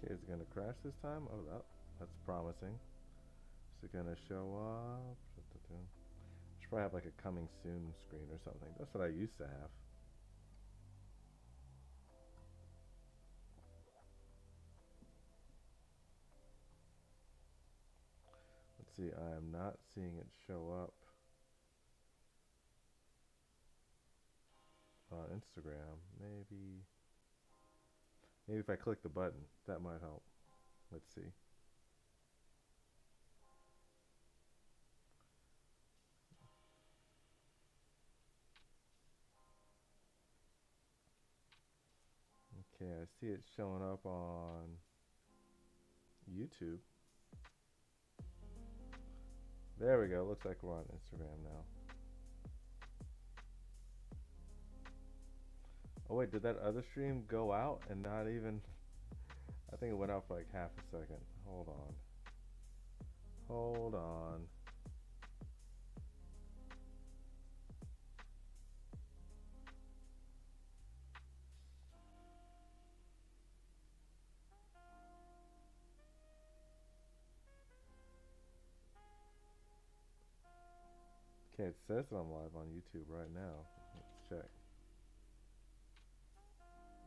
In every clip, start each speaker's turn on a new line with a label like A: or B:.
A: Okay, is it gonna crash this time? Oh, that's promising. Is it gonna show up? Should probably have like a coming soon screen or something. That's what I used to have. Let's see, I am not seeing it show up on Instagram. Maybe if I click the button, that might help. Let's see. Okay, I see it showing up on YouTube. There we go. Looks like we're on Instagram now. Oh wait, did that other stream go out and not even? I think it went out for like half a second. Hold on. Hold on. Okay, it says that I'm live on YouTube right now. Let's check.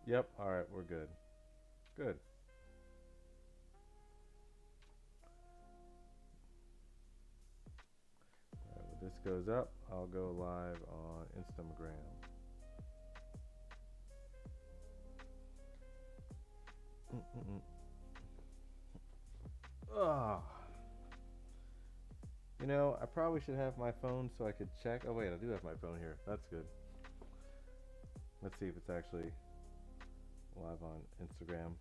A: Yep, alright, we're good. Good. Alright, when this goes up, I'll go live on Instagram. Ugh. You know, I probably should have my phone so I could check. Oh wait, I do have my phone here. That's good. Let's see if it's actually live on Instagram.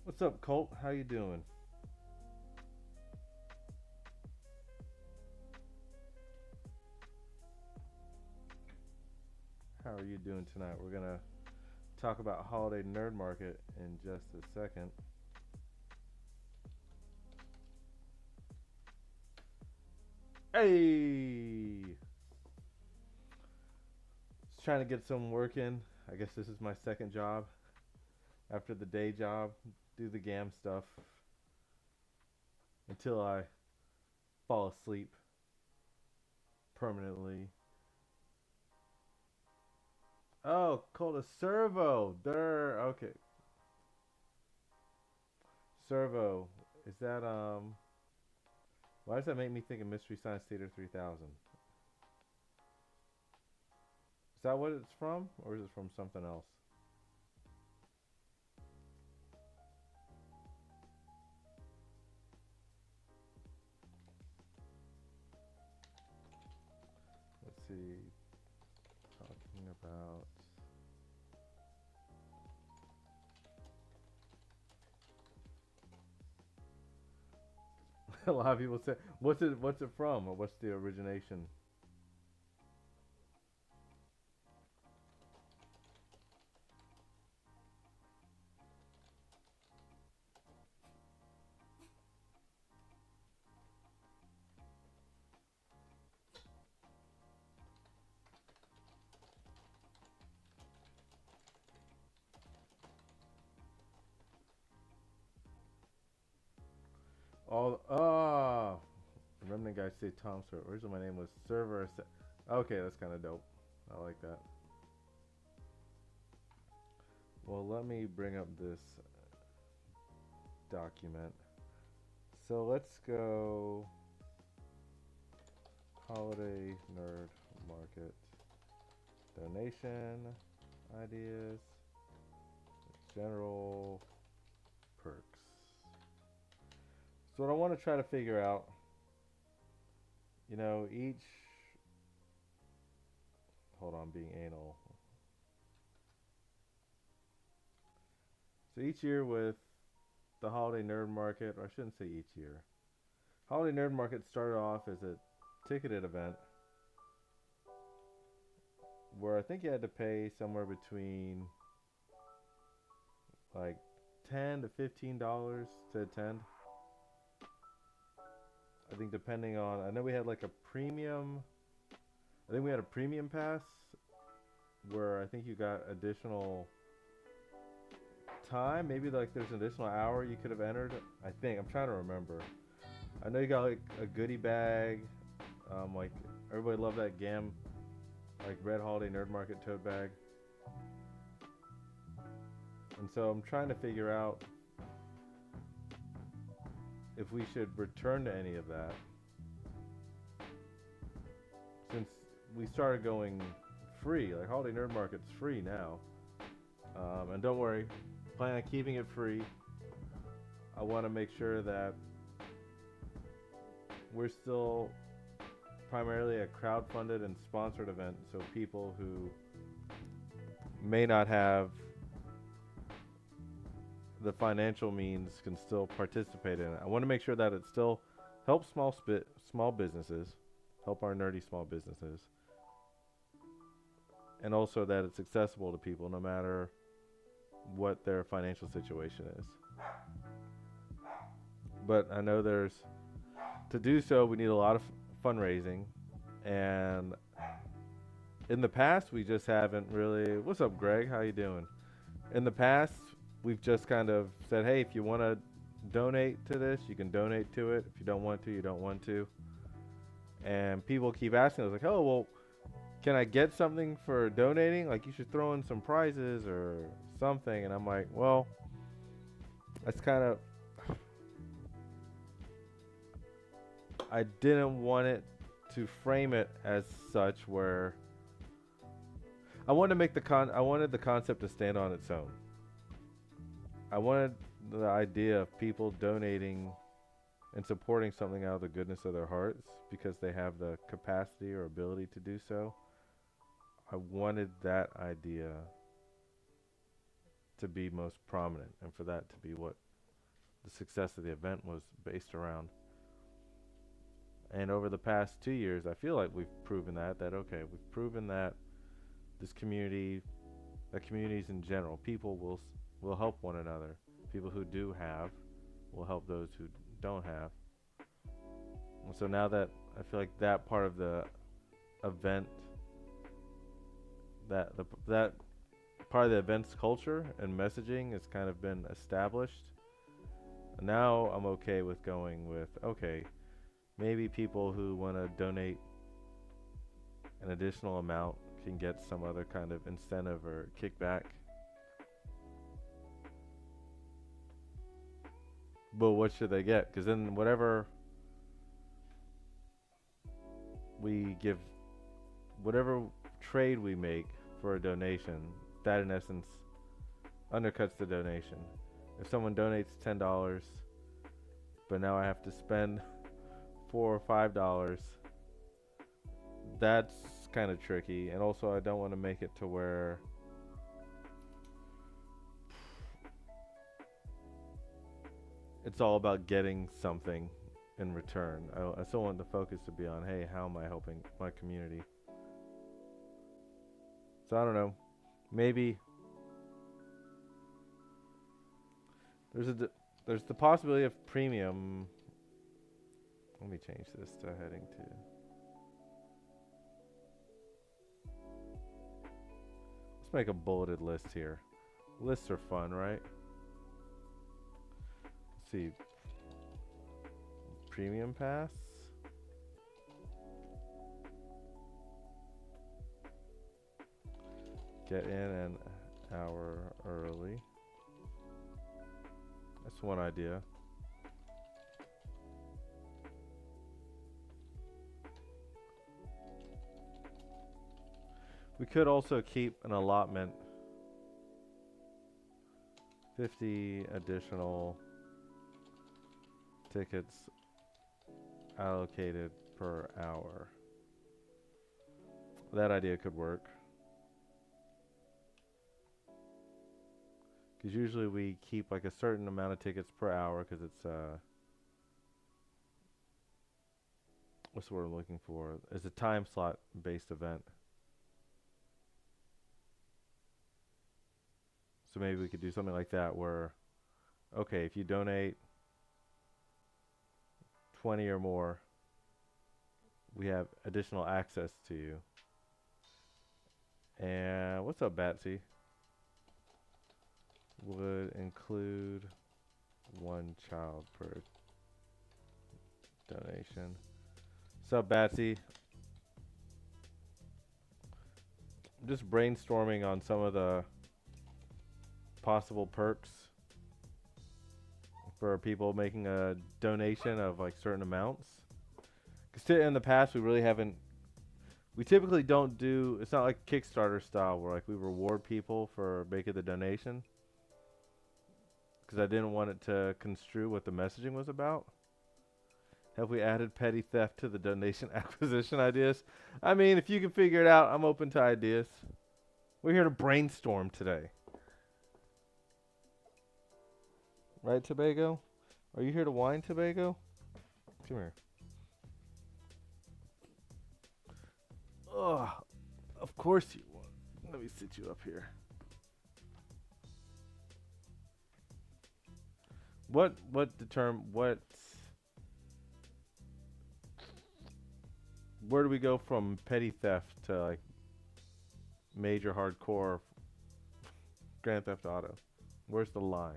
A: What's up, Colt? How you doing? How are you doing tonight? We're gonna talk about Holiday Nerd Market in just a second. Hey! Just trying to get some work in. I guess this is my second job after the day job. Do the GAM stuff until I fall asleep permanently. Oh, called a servo. There. Okay. Servo. Is that why does that make me think of Mystery Science Theater 3000? Is that what it's from or is it from something else? Let's see. Talking about a lot of people say, what's it from or what's the origination? All Remnant guys say Tom Sawyer. Originally my name was Server. Okay, that's kind of dope. I like that. Well, let me bring up this document. So let's go Holiday Nerd Market donation ideas, general perks. So what I want to try to figure out, you know, hold on, being anal. So each year with the Holiday Nerd Market, or I shouldn't say each year. Holiday Nerd Market started off as a ticketed event where I think you had to pay somewhere between like $10 to $15 to attend. I think depending on, I know we had like a premium. I think we had a premium pass where I think you got additional time. Maybe like there's an additional hour you could have entered. I think I'm trying to remember. I know you got like a goodie bag. Like everybody loved that GAM, like Red Holiday Nerd Market tote bag. And so I'm trying to figure out if we should return to any of that, since we started going free. Like Holiday Nerd Market's free now. And don't worry, plan on keeping it free. I want to make sure that we're still primarily a crowd-funded and sponsored event, so people who may not have the financial means can still participate in it. I want to make sure that it still helps small businesses, help our nerdy small businesses, and also that it's accessible to people no matter what their financial situation is. But I know to do so, we need a lot of fundraising, and in the past, we just haven't really. What's up, Greg? How you doing? In the past, we've just kind of said, hey, if you want to donate to this, you can donate to it. If you don't want to, you don't want to. And people keep asking us, like, oh, well, can I get something for donating? Like, you should throw in some prizes or something. And I'm like, well, that's kind of. I didn't want it to frame it as such where I wanted to make I wanted the concept to stand on its own. I wanted the idea of people donating and supporting something out of the goodness of their hearts because they have the capacity or ability to do so. I wanted that idea to be most prominent and for that to be what the success of the event was based around. And over the past 2 years, I feel like we've proven that we've proven that this community, that communities in general, people will help one another. People who do have will help those who don't have. And so now that I feel like that part of the event, that part of the event's culture and messaging has kind of been established. Now I'm okay with going with, okay, maybe people who want to donate an additional amount can get some other kind of incentive or kickback. But what should they get? Because then whatever we give, whatever trade we make for a donation, that in essence undercuts the donation. If someone donates $10, but now I have to spend $4 or $5, that's kind of tricky. And also I don't want to make it to where it's all about getting something in return. I still want the focus to be on, hey, how am I helping my community? So I don't know. Maybe there's the possibility of premium. Let me change this to heading 2. Let's make a bulleted list here. Lists are fun, right? Let's see. Premium pass. Get in an hour early. That's one idea. We could also keep an allotment, 50 additional tickets allocated per hour. That idea could work. Because usually we keep like a certain amount of tickets per hour because it's, what's the word I'm looking for? It's a time slot based event. So maybe we could do something like that where, okay, if you donate 20 or more, we have additional access to you. And what's up, Batsy? Would include one child per donation. What's up, Batsy? I'm just brainstorming on some of the possible perks for people making a donation of like certain amounts. Because in the past, we really haven't. We typically don't do. It's not like Kickstarter style where like we reward people for making the donation. Because I didn't want it to construe what the messaging was about. Have we added petty theft to the donation acquisition ideas? I mean, if you can figure it out, I'm open to ideas. We're here to brainstorm today. Right, Tobago? Are you here to whine, Tobago? Come here. Ugh. Of course you want. Let me sit you up here. What where do we go from petty theft to like major hardcore Grand Theft Auto? Where's the line?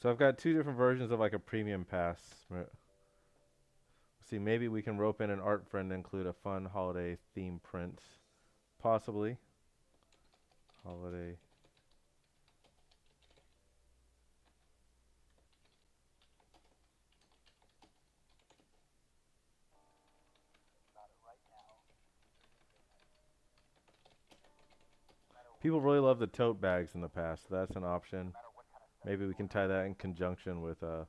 A: So I've got two different versions of like a premium pass. See, maybe we can rope in an art friend and include a fun holiday theme print. Possibly. Holiday. People really love the tote bags in the past. So that's an option. Maybe we can tie that in conjunction with a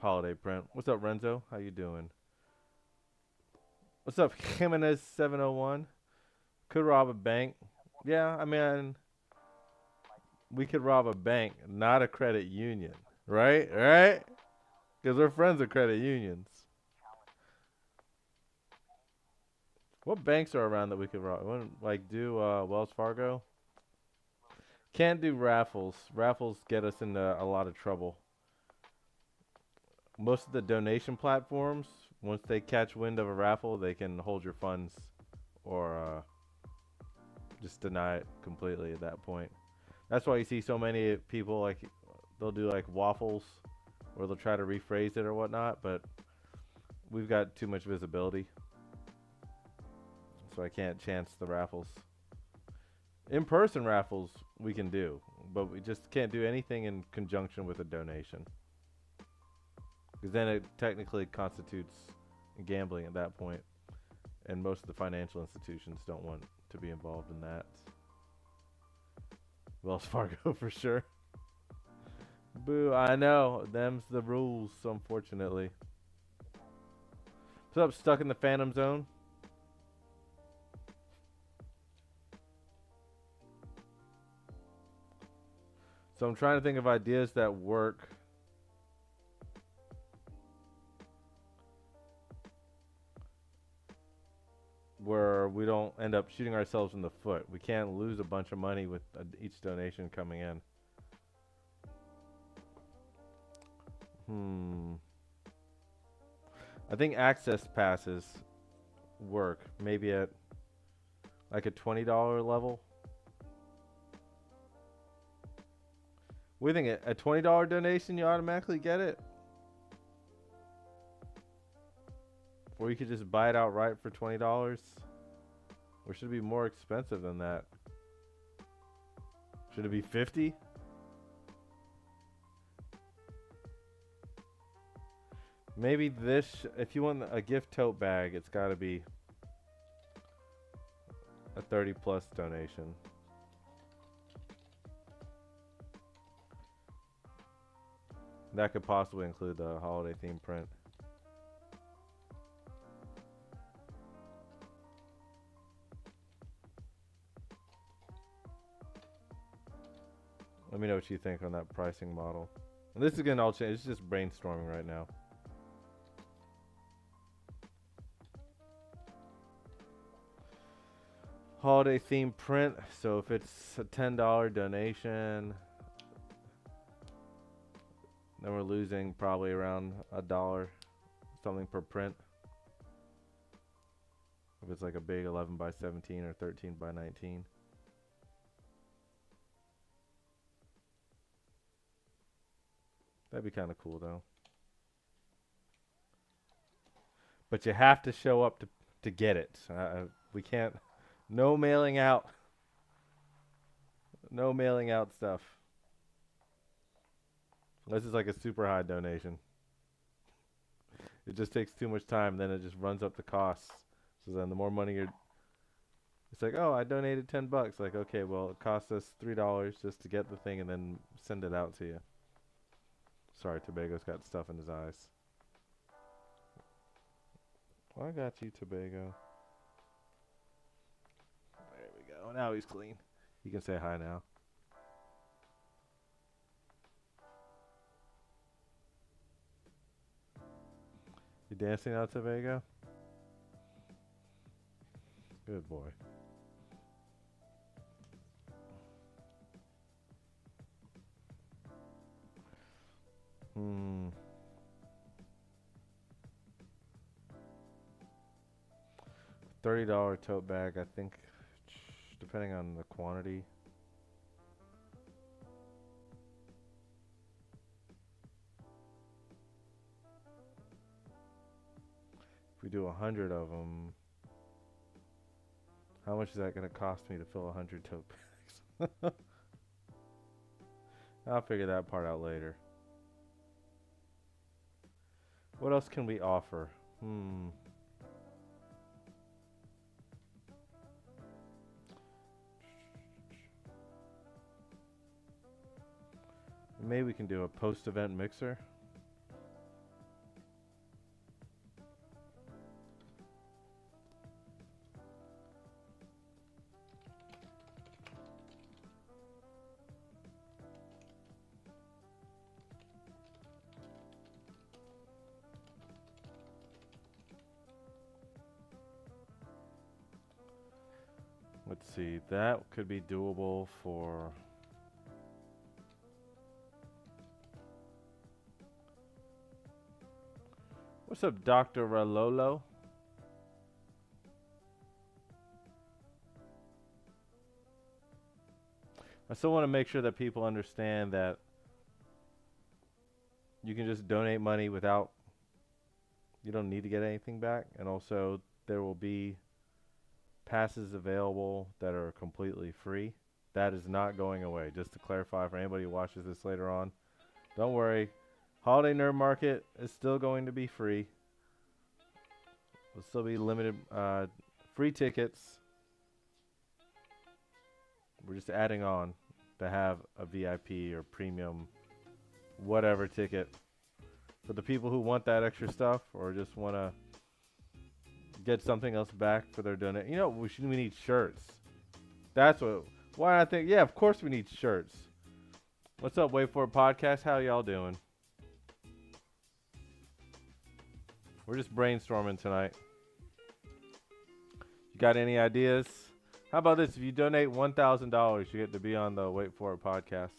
A: holiday print. What's up, Renzo? How you doing? What's up, Jimenez 701? Could rob a bank. Yeah, I mean, we could rob a bank, not a credit union. Right? Right? Because we're friends with credit unions. What banks are around that we could rob? Like do Wells Fargo? Can't do raffles. Raffles get us into a lot of trouble. Most of the donation platforms, once they catch wind of a raffle, they can hold your funds or just deny it completely at that point. That's why you see so many people like they'll do like waffles or they'll try to rephrase it or whatnot, but we've got too much visibility. So I can't chance the raffles. In-person raffles we can do, but we just can't do anything in conjunction with a donation. Because then it technically constitutes gambling at that point. And most of the financial institutions don't want to be involved in that. Wells Fargo for sure. Boo, I know. Them's the rules, unfortunately. What's up, stuck in the Phantom Zone? So I'm trying to think of ideas that work. Where we don't end up shooting ourselves in the foot. We can't lose a bunch of money with each donation coming in. I think access passes work. Maybe at like a $20 level. We think a $20 donation, you automatically get it? Or you could just buy it outright for $20? Or should it be more expensive than that? Should it be 50? Maybe this, if you want a gift tote bag, it's got to be a 30 plus donation. That could possibly include the holiday theme print. Let me know what you think on that pricing model. And this is gonna all change. It's just brainstorming right now. Holiday theme print. So if it's a $10 donation, then we're losing probably around $1 something per print. If it's like a big 11 by 17 or 13 by 19. That'd be kind of cool though. But you have to show up to get it. We can't. No mailing out. No mailing out stuff. Unless it's like a super high donation. It just takes too much time. Then it just runs up the costs. So then the more money you're... It's like, oh, I donated $10. Like, okay, well, it costs us $3 just to get the thing and then send it out to you. Sorry, Tobago's got stuff in his eyes. Well, I got you, Tobago. There we go. Now he's clean. You can say hi now. You dancing out, Tobago? Good boy. $30 tote bag, I think, depending on the quantity. If we do 100 of them, how much is that going to cost me to fill 100 tote bags? I'll figure that part out later. What else can we offer? Maybe we can do a post-event mixer. Let's see, that could be doable for... What's up, Dr. Ralolo? I still want to make sure that people understand that you can just donate money without... You don't need to get anything back. And also, there will be passes available that are completely free. That is not going away. Just to clarify for anybody who watches this later on. Don't worry. Holiday Nerd Market is still going to be free. Will still be limited free tickets. We're just adding on to have a VIP or premium whatever ticket for the people who want that extra stuff or just want to get something else back for their donation. You know, we need shirts. That's what. Why I think, yeah, of course we need shirts. What's up, Wait For It Podcast? How y'all doing? We're just brainstorming tonight. You got any ideas? How about this? If you donate $1,000, you get to be on the Wait For It Podcast.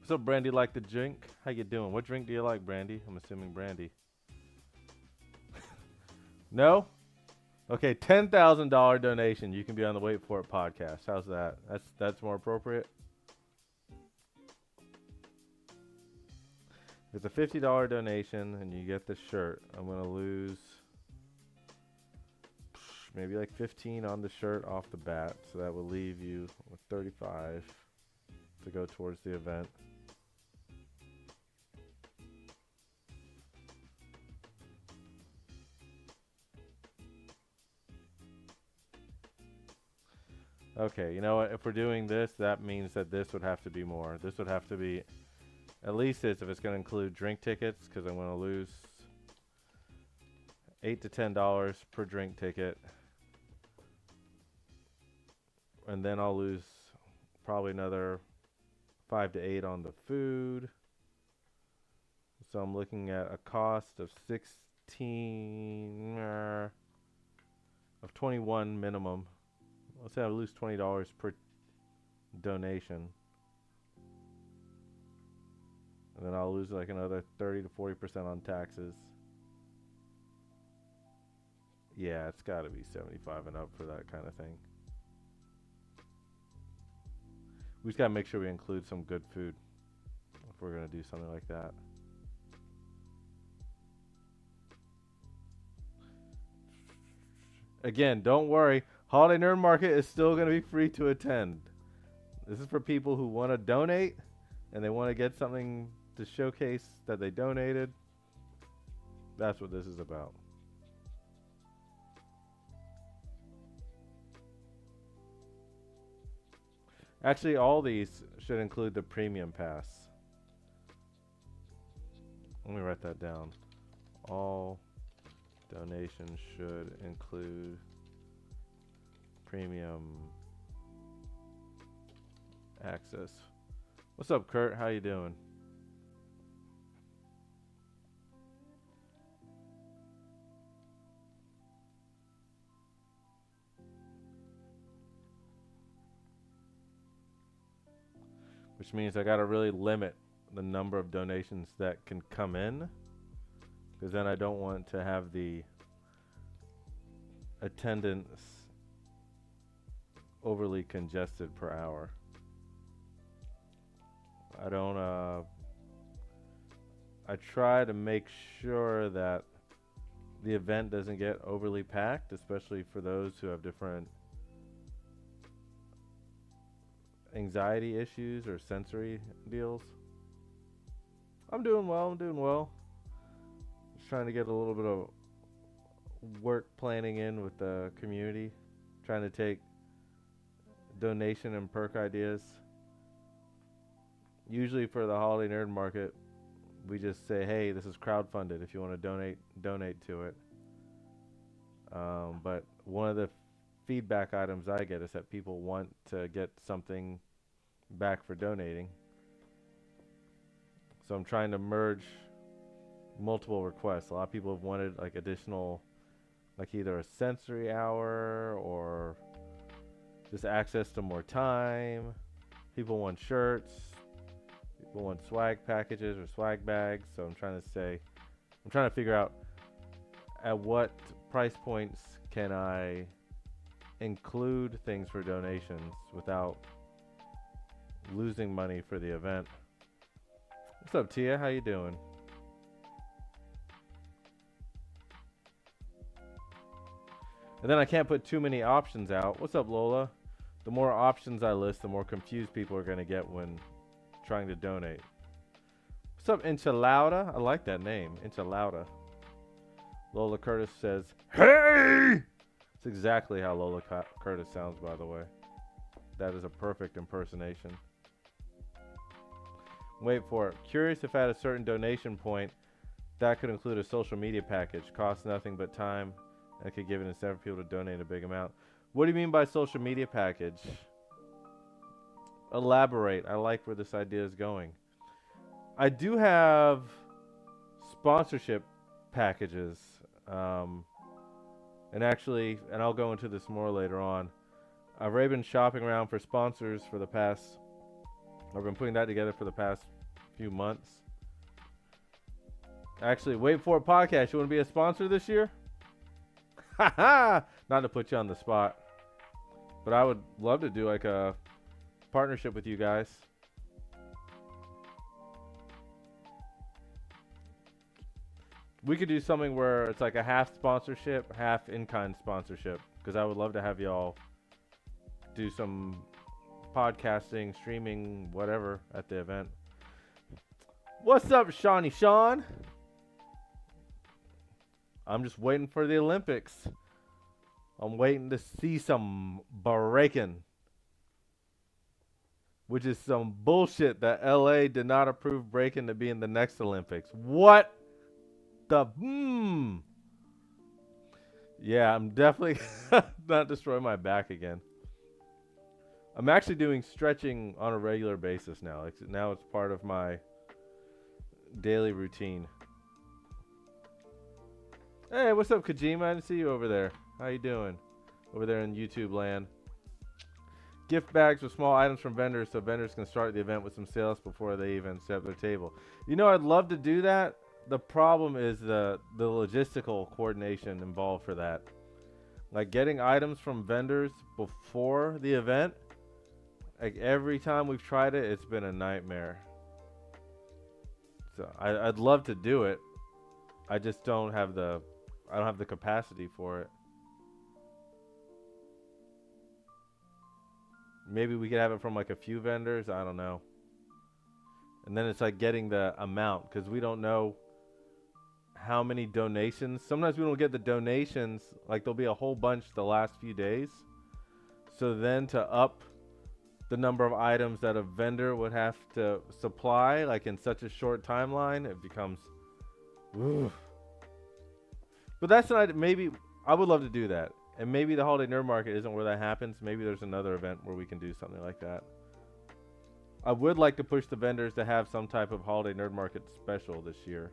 A: What's up, Brandy? Like the drink? How you doing? What drink do you like, Brandy? I'm assuming Brandy. No? Okay, $10,000 donation. You can be on the Wait For It Podcast. How's that? That's more appropriate. It's a $50 donation, and you get the shirt. I'm gonna lose maybe like 15 on the shirt off the bat, so that will leave you with 35 to go towards the event. Okay, you know what? If we're doing this, that means that this would have to be more. This would have to be at least this if it's going to include drink tickets, because I'm going to lose $8 to $10 per drink ticket, and then I'll lose probably another 5 to 8 on the food. So I'm looking at a cost of 21 minimum. Let's say I lose $20 per donation. And then I'll lose like another 30 to 40% on taxes. Yeah, it's got to be 75 and up for that kind of thing. We just got to make sure we include some good food if we're going to do something like that. Again, don't worry. Holiday Nerd Market is still going to be free to attend. This is for people who want to donate and they want to get something to showcase that they donated. That's what this is about. Actually, all these should include the premium pass. Let me write that down. All donations should include premium access. What's up, Kurt? How you doing? Which means I gotta really limit the number of donations that can come in, because then I don't want to have the attendance overly congested per hour. I try to make sure that the event doesn't get overly packed, especially for those who have different anxiety issues or sensory deals. I'm doing well. Just trying to get a little bit of work planning in with the community. Trying to take donation and perk ideas. Usually for the Holiday Nerd Market, we just say, hey, this is crowdfunded. If you want to donate to it. But one of the feedback items I get is that people want to get something back for donating. So I'm trying to merge multiple requests. A lot of people have wanted like additional, like either a sensory hour or just access to more time. People want shirts. People want swag packages or swag bags. So I'm trying to figure out at what price points can I include things for donations without losing money for the event. What's up, Tia? How you doing? And then I can't put too many options out. What's up, Lola? The more options I list, the more confused people are going to get when trying to donate. What's up, Enchilada? I like that name, Enchilada. Lola Curtis says, hey! It's exactly how Lola Curtis sounds, by the way. That is a perfect impersonation. Wait for it. Curious if at a certain donation point, that could include a social media package. Costs nothing but time. And could give an incentive for people to donate a big amount. What do you mean by social media package? Elaborate. I like where this idea is going. I do have sponsorship packages. And actually, and I'll go into this more later on, I've already been shopping around for sponsors for the past, I've been putting that together for the past few months. Actually, Wait For It podcast, you want to be a sponsor this year? Haha! Not to put you on the spot, but I would love to do like a partnership with you guys. We could do something where it's like a half sponsorship, half in-kind sponsorship, because I would love to have y'all do some podcasting, streaming, whatever at the event. What's up, Shawnee Sean? I'm just waiting for the Olympics. I'm waiting to see some breaking. which is some bullshit that LA did not approve breaking to be in the next Olympics. What the Yeah, I'm definitely not destroying my back again. I'm actually doing stretching on a regular basis now. Now it's part of my daily routine. Hey, what's up, Kojima? I didn't see you over there. How you doing? Over there in YouTube land. Gift bags with small items from vendors so vendors can start the event with some sales before they even set up their table. You know, I'd love to do that. The problem is the logistical coordination involved for that. Like getting items from vendors before the event. Like every time we've tried it, it's been a nightmare. So I'd love to do it. I just don't have the capacity for it. Maybe we could have it from like a few vendors. I don't know. And then it's like getting the amount because we don't know how many donations. Sometimes we don't get the donations. Like there'll be a whole bunch the last few days. So then to up the number of items that a vendor would have to supply, like in such a short timeline, it becomes. Oof. But that's not. Maybe I would love to do that. And maybe the Holiday Nerd Market isn't where that happens. Maybe there's another event where we can do something like that. I would like to push the vendors to have some type of Holiday Nerd Market special this year.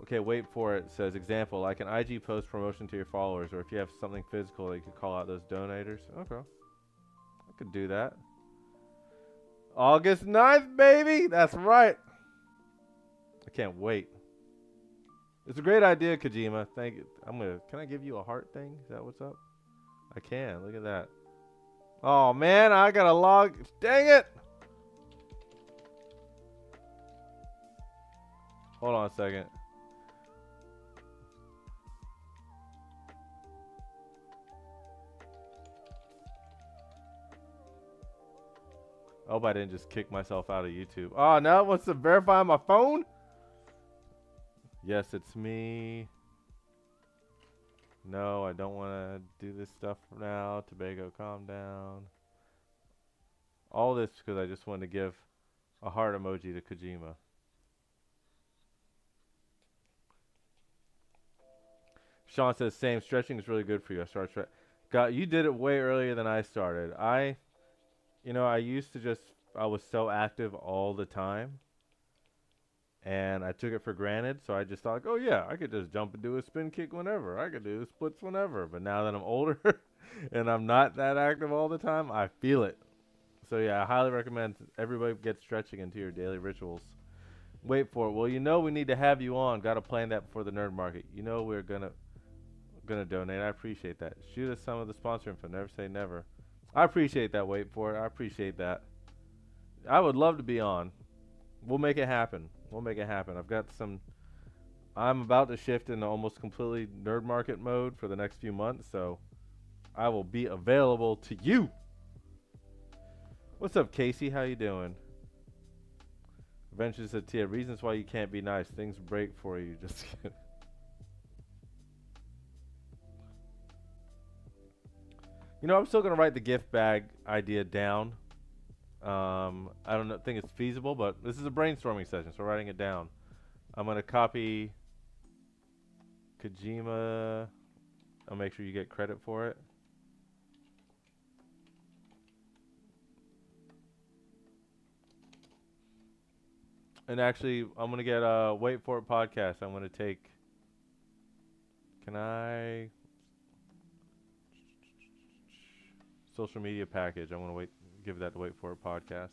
A: Okay, wait for it. Says, example, like an IG post promotion to your followers, or if you have something physical, you could call out those donators. Okay. I could do that. August 9th, baby! That's right! I can't wait. It's a great idea, Kojima. Thank you. Can I give you a heart thing? Is that what's up? I can. Look at that. Oh, man, I gotta log. Dang it! Hold on a second. I hope I didn't just kick myself out of YouTube. Oh, now it wants to verify my phone? Yes, it's me. No, I don't want to do this stuff now. Tobago, calm down. All this because I just wanted to give a heart emoji to Kojima. Sean says, same. Stretching is really good for you. I started stretching. God, you did it way earlier than I started. I used to I was so active all the time. And I took it for granted, so I just thought, oh yeah, I could just jump and do a spin kick whenever. I could do splits whenever. But now that I'm older and I'm not that active all the time, I feel it. So yeah, I highly recommend everybody get stretching into your daily rituals. Wait for it. Well, we need to have you on. Got to plan that before the Nerd Market. We're gonna donate. I appreciate that. Shoot us some of the sponsor info. Never say never. I appreciate that. Wait for it. I appreciate that. I would love to be on. We'll make it happen. I'm about to shift into almost completely Nerd Market mode for the next few months, so I will be available to you. What's up, Casey? How you doing? Adventures at Tia. Reasons why you can't be nice. Things break for you. Just kidding. I'm still going to write the gift bag idea down. I don't think it's feasible, but this is a brainstorming session, so we're writing it down. I'm going to copy Kojima. I'll make sure you get credit for it. And actually, I'm going to get Wait For It podcast. I'm going to take... Can I... Social media package. I'm going to give that to Wait For It podcast.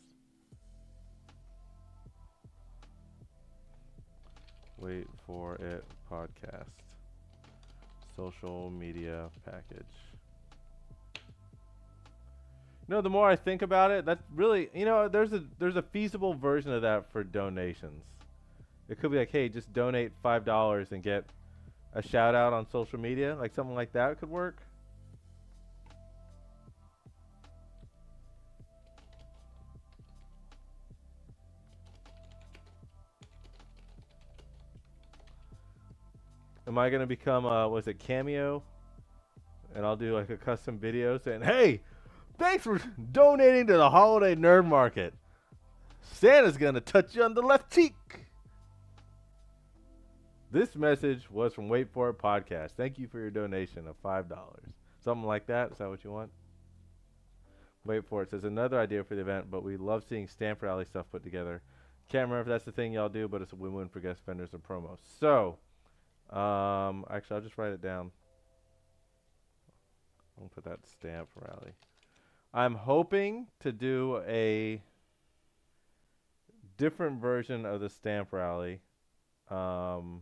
A: Wait For It podcast. Social media package. The more I think about it, that's really, there's a feasible version of that for donations. It could be like, hey, just donate $5 and get a shout out on social media. Like something like that could work. Am I going to become, Cameo? And I'll do like a custom video saying, hey, Thanks for donating to the Holiday Nerd Market. Santa's gonna touch you on the left cheek. This message was from Wait For It Podcast. Thank you for your donation of $5. Something like that. Is that what you want? Wait For It says another idea for the event, but we love seeing Stamp Rally stuff put together. Can't remember if that's the thing y'all do, but it's a win-win for guest vendors and promos. So, actually, I'll just write it down. I'll put that Stamp Rally. I'm hoping to do a different version of the Stamp Rally. Hold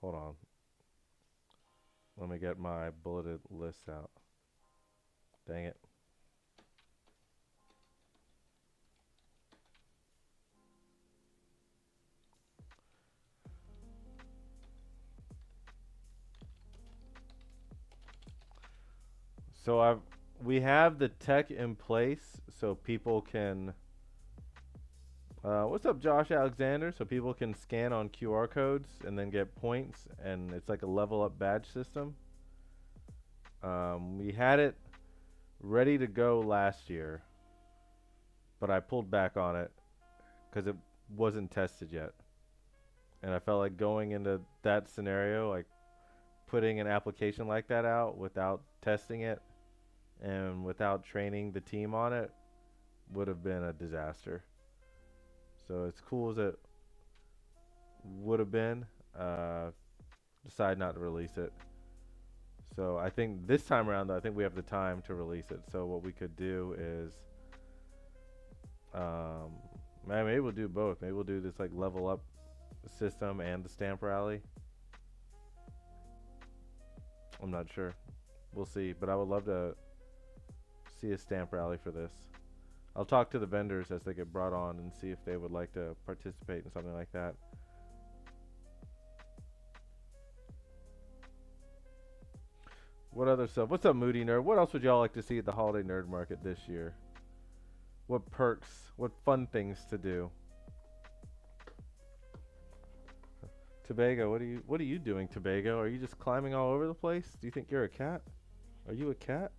A: on. Let me get my bulleted list out. Dang it. So we have the tech in place so people can what's up, Josh Alexander? So people can scan on QR codes and then get points, and it's like a level up badge system. We had it ready to go last year, but I pulled back on it because it wasn't tested yet. And I felt like going into that scenario, like putting an application like that out without testing it and without training the team on it would have been a disaster. So as cool as it would have been, decided not to release it. So I think this time around, though, I think we have the time to release it. So what we could do is, maybe we'll do both. Maybe we'll do this like level up system and the Stamp Rally. I'm not sure. We'll see. But I would love to see a Stamp Rally for this. I'll talk to the vendors as they get brought on and see if they would like to participate in something like that. What other stuff? What's up, Moody Nerd? What else would y'all like to see at the Holiday Nerd Market this year? What perks? What fun things to do? Tobago, what are you doing, Tobago? Are you just climbing all over the place? Do you think you're a cat? Are you a cat?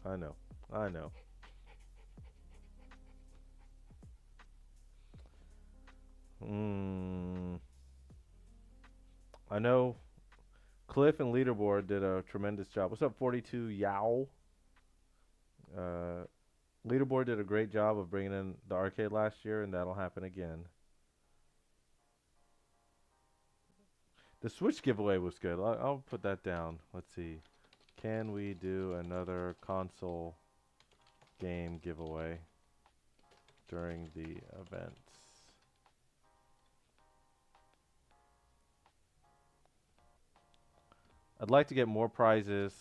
A: I know. I know. I know Cliff and Leaderboard did a tremendous job. What's up, 42 Yow? Leaderboard did a great job of bringing in the arcade last year, and that'll happen again. The Switch giveaway was good. I'll put that down. Let's see. Can we do another console game giveaway during the events? I'd like to get more prizes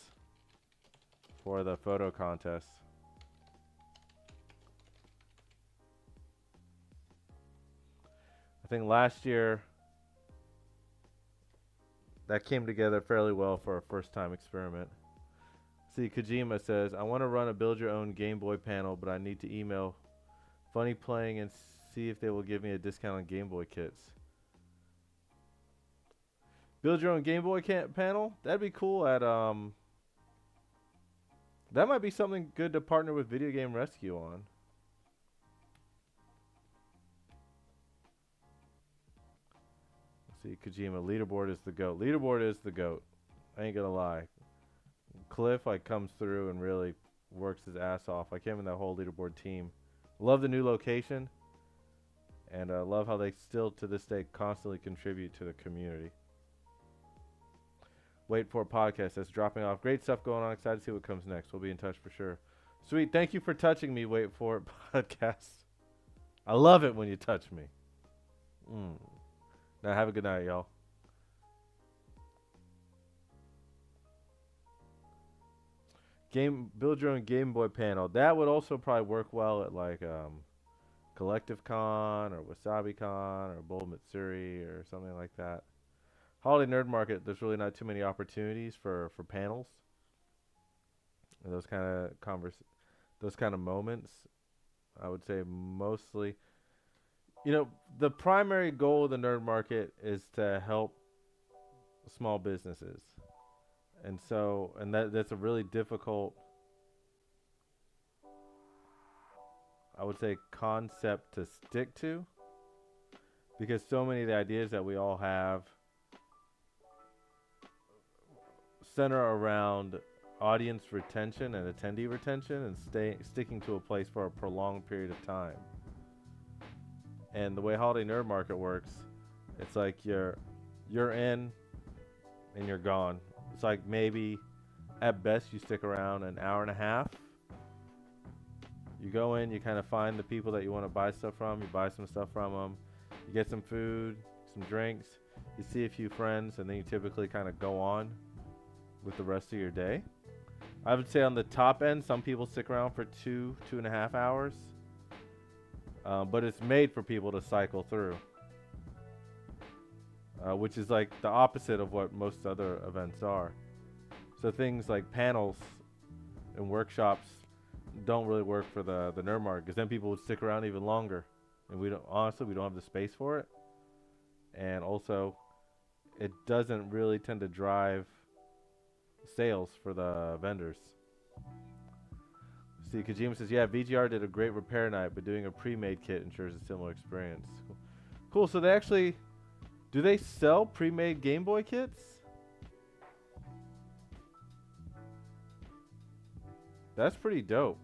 A: for the photo contest. I think last year that came together fairly well for a first time experiment. See, Kojima says, I want to run a build your own Game Boy panel, but I need to email Funny Playing and see if they will give me a discount on Game Boy kits. Build your own Game Boy panel? That'd be cool at, that might be something good to partner with Video Game Rescue on. Let's see, Kojima, Leaderboard is the GOAT. Leaderboard is the GOAT. I ain't gonna lie. Cliff like comes through and really works his ass off. Like him and that whole Leaderboard team. Love the new location, and love how they still to this day constantly contribute to the community. Wait For It Podcast that's dropping off. Great stuff going on. Excited to see what comes next. We'll be in touch for sure. Sweet. Thank you for touching me, Wait For It Podcast. I love it when you touch me. Now have a good night, y'all. Build your own Game Boy panel. That would also probably work well at like Collective Con or Wasabi Con or Bold Mitsuri or something like that. Holiday Nerd Market, there's really not too many opportunities for panels. And those kind of moments. I would say mostly, you know, the primary goal of the Nerd Market is to help small businesses. And so, and that's a really difficult, I would say, concept to stick to, because so many of the ideas that we all have center around audience retention and attendee retention and sticking to a place for a prolonged period of time. And the way Holiday Nerd Market works, it's like you're in and you're gone. It's like maybe at best you stick around an hour and a half. You go in, you kind of find the people that you want to buy stuff from, you buy some stuff from them, you get some food, some drinks, you see a few friends, and then you typically kind of go on with the rest of your day. I would say on the top end, some people stick around for 2.5 hours. But it's made for people to cycle through, which is like the opposite of what most other events are. So things like panels and workshops don't really work for the nerd market, because then people would stick around even longer, and we don't have the space for it, and also it doesn't really tend to drive sales for the vendors. See, Kojima says, yeah, VGR did a great repair night, but doing a pre-made kit ensures a similar experience. Cool. So do they sell pre-made Game Boy kits? That's pretty dope.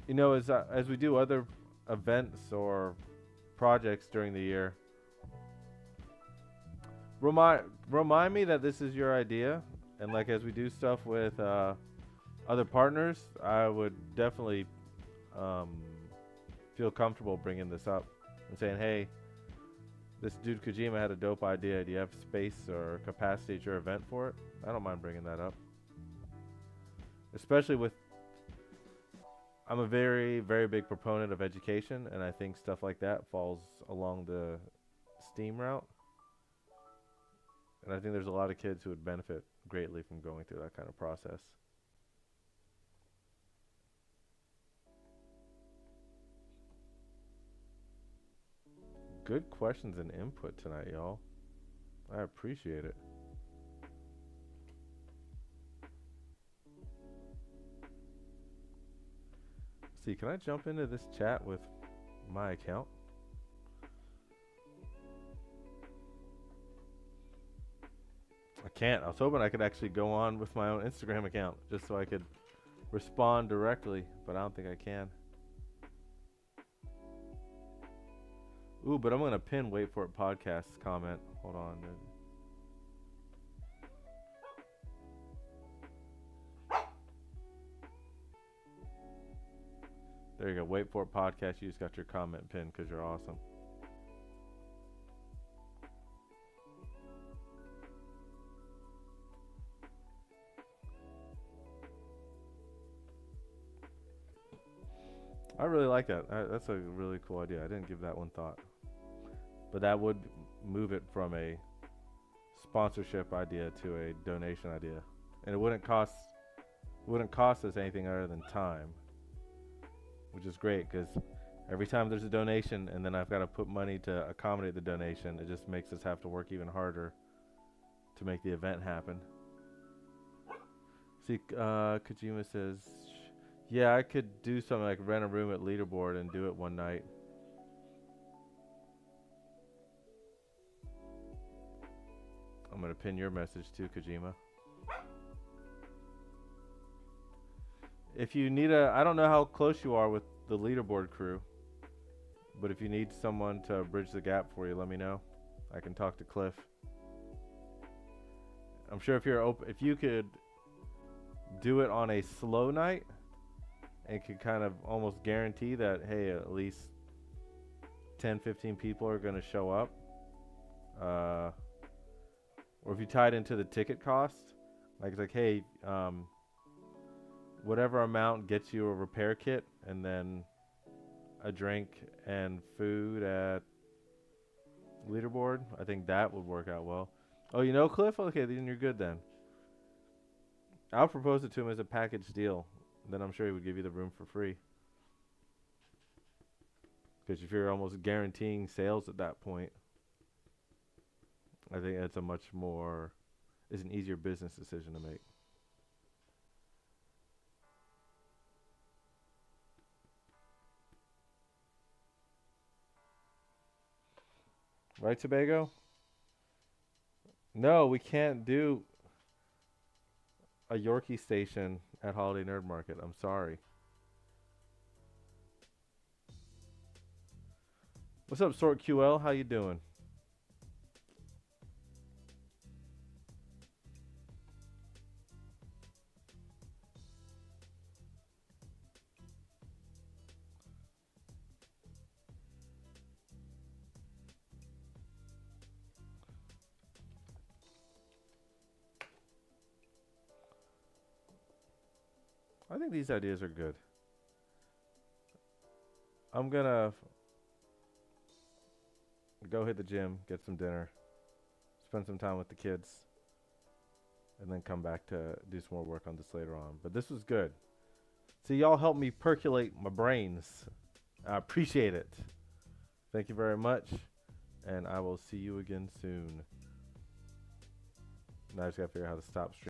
A: You know, as we do other events or projects during the year, remind me that this is your idea, and like as we do stuff with other partners, I would definitely feel comfortable bringing this up and saying, hey, this dude Kojima had a dope idea. Do you have space or capacity at your event for it? I don't mind bringing that up. Especially I'm a very, very big proponent of education, and I think stuff like that falls along the STEAM route. And I think there's a lot of kids who would benefit greatly from going through that kind of process. Good questions and input tonight, y'all. I appreciate it. See, can I jump into this chat with my account? I can't. I was hoping I could actually go on with my own Instagram account just so I could respond directly, but I don't think I can. Ooh, but I'm going to pin Wait For It Podcast's comment. Hold on, dude. There you go. Wait For It Podcast. You just got your comment pinned because you're awesome. I really like that. That's a really cool idea. I didn't give that one thought. But that would move it from a sponsorship idea to a donation idea. And it wouldn't cost us anything other than time. Which is great, because every time there's a donation and then I've got to put money to accommodate the donation, it just makes us have to work even harder to make the event happen. See, Kojima says, yeah, I could do something like rent a room at Leaderboard and do it one night. I'm going to pin your message too, Kojima. If you need I don't know how close you are with the Leaderboard crew, but if you need someone to bridge the gap for you, let me know. I can talk to Cliff. I'm sure if you could do it on a slow night and could kind of almost guarantee that, hey, at least 10, 15 people are going to show up, or if you tie it into the ticket cost, like hey, whatever amount gets you a repair kit and then a drink and food at Leaderboard, I think that would work out well. Oh, you know Cliff? Okay, then you're good then. I'll propose it to him as a package deal. Then I'm sure he would give you the room for free. Because if you're almost guaranteeing sales at that point, I think it's it's an easier business decision to make. Right, Tobago? No, we can't do a Yorkie station at Holiday Nerd Market. I'm sorry. What's up, Sort QL? How you doing? I think these ideas are good. I'm gonna go hit the gym, get some dinner, spend some time with the kids, and then come back to do some more work on this later on. But this was good. See, y'all helped me percolate my brains. I appreciate it. Thank you very much, and I will see you again soon. Now I just gotta figure out how to stop streaming.